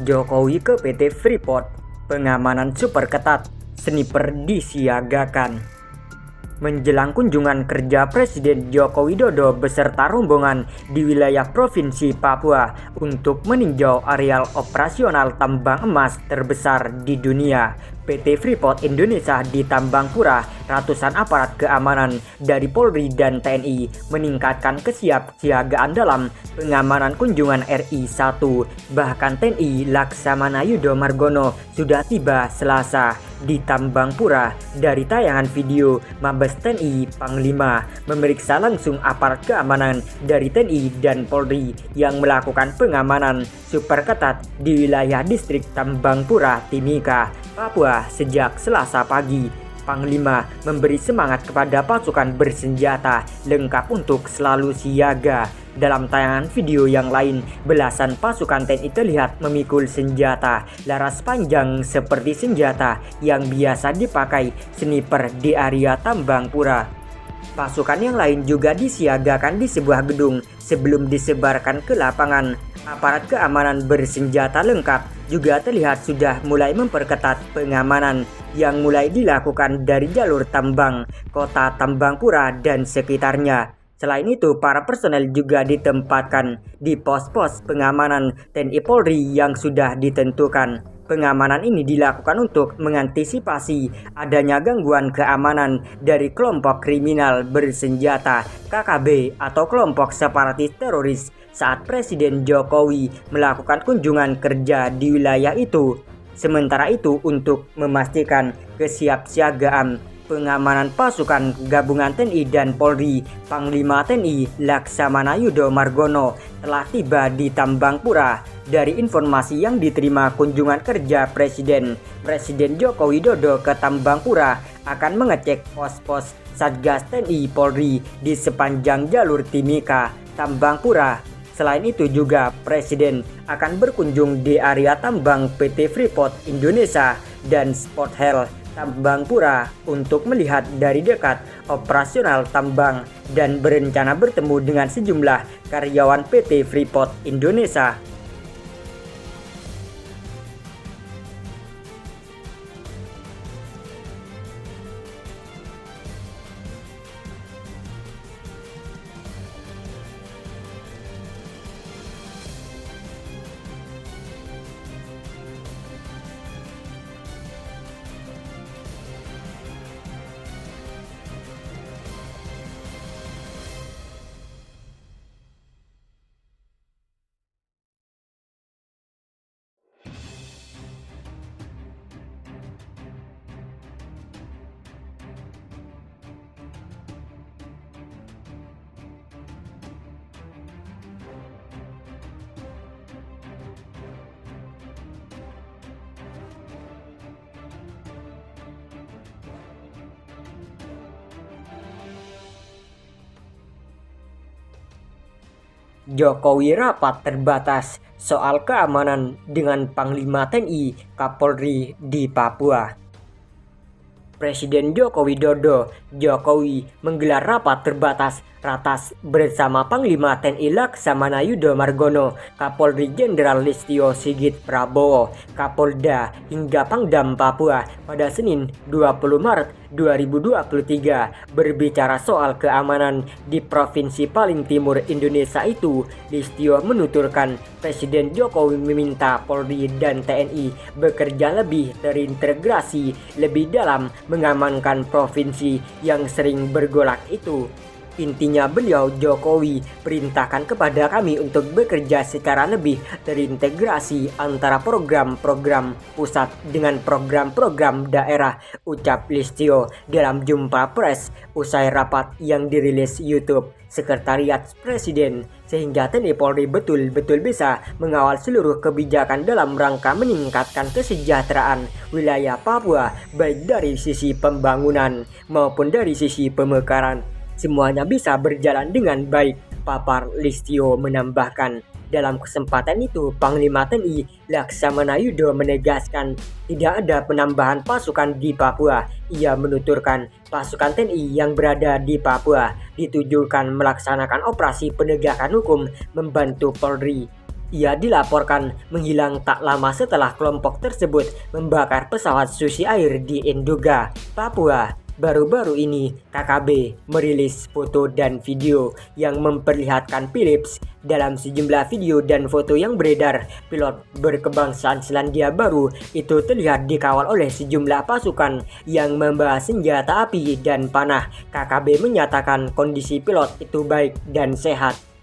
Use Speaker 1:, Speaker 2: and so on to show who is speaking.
Speaker 1: Jokowi ke PT Freeport, pengamanan super ketat, sniper disiagakan. Menjelang kunjungan kerja Presiden Joko Widodo beserta rombongan di wilayah Provinsi Papua untuk meninjau areal operasional tambang emas terbesar di dunia, PT Freeport Indonesia di Tambangpura, ratusan aparat keamanan dari Polri dan TNI meningkatkan kesiapsiagaan dalam pengamanan kunjungan RI-1. Bahkan TNI Laksamana Yudo Margono sudah tiba Selasa di Tambangpura. Dari tayangan video, Mabes TNI Panglima memeriksa langsung aparat keamanan dari TNI dan Polri yang melakukan pengamanan super ketat di wilayah distrik Tambangpura Timika, Papua sejak Selasa pagi. Panglima memberi semangat kepada pasukan bersenjata lengkap untuk selalu siaga. Dalam tayangan video yang lain, belasan pasukan TNI terlihat memikul senjata laras panjang seperti senjata yang biasa dipakai sniper di area Tambangpura. Pasukan yang lain juga disiagakan di sebuah gedung sebelum disebarkan ke lapangan. Aparat keamanan bersenjata lengkap juga terlihat sudah mulai memperketat pengamanan yang mulai dilakukan dari jalur tambang, kota Tambangpura dan sekitarnya. Selain itu, para personel juga ditempatkan di pos-pos pengamanan TNI Polri yang sudah ditentukan. Pengamanan ini dilakukan untuk mengantisipasi adanya gangguan keamanan dari kelompok kriminal bersenjata KKB atau kelompok separatis teroris saat Presiden Jokowi melakukan kunjungan kerja di wilayah itu. Sementara itu, untuk memastikan kesiapsiagaan pengamanan pasukan gabungan TNI dan Polri, Panglima TNI Laksamana Yudo Margono telah tiba di Tambangpura. Dari informasi yang diterima kunjungan kerja Presiden Joko Widodo ke Tambangpura akan mengecek pos-pos Satgas TNI Polri di sepanjang jalur Timika, Tambangpura. Selain itu juga Presiden akan berkunjung di area tambang PT Freeport Indonesia dan Sport Hill Tambangpura untuk melihat dari dekat operasional tambang dan berencana bertemu dengan sejumlah karyawan PT Freeport Indonesia. Jokowi rapat terbatas soal keamanan dengan Panglima TNI Kapolri di Papua. Presiden Joko Widodo menggelar rapat terbatas bersama Panglima TNI Laksamana Yudo Margono, Kapolri Jenderal Listio Sigit Prabowo, Kapolda hingga Pangdam Papua pada Senin 20 Maret 2023. Berbicara soal keamanan di provinsi paling timur Indonesia itu, Listio menuturkan Presiden Jokowi meminta Polri dan TNI bekerja lebih terintegrasi lebih dalam mengamankan provinsi yang sering bergolak itu. Intinya beliau Jokowi perintahkan kepada kami untuk bekerja secara lebih terintegrasi antara program-program pusat dengan program-program daerah, ucap Listio dalam jumpa pers usai rapat yang dirilis YouTube Sekretariat Presiden, sehingga TNI Polri betul-betul bisa mengawal seluruh kebijakan dalam rangka meningkatkan kesejahteraan wilayah Papua baik dari sisi pembangunan maupun dari sisi pemekaran. Semuanya bisa berjalan dengan baik, papar Listio menambahkan. Dalam kesempatan itu, Panglima TNI Laksamana Yudo menegaskan tidak ada penambahan pasukan di Papua. Ia menuturkan pasukan TNI yang berada di Papua ditujukan melaksanakan operasi penegakan hukum membantu Polri. Ia dilaporkan menghilang tak lama setelah kelompok tersebut membakar pesawat Susi Air di Enduga, Papua. Baru-baru ini, KKB merilis foto dan video yang memperlihatkan Philips. Dalam sejumlah video dan foto yang beredar, pilot berkebangsaan Selandia Baru itu terlihat dikawal oleh sejumlah pasukan yang membawa senjata api dan panah. KKB menyatakan kondisi pilot itu baik dan sehat.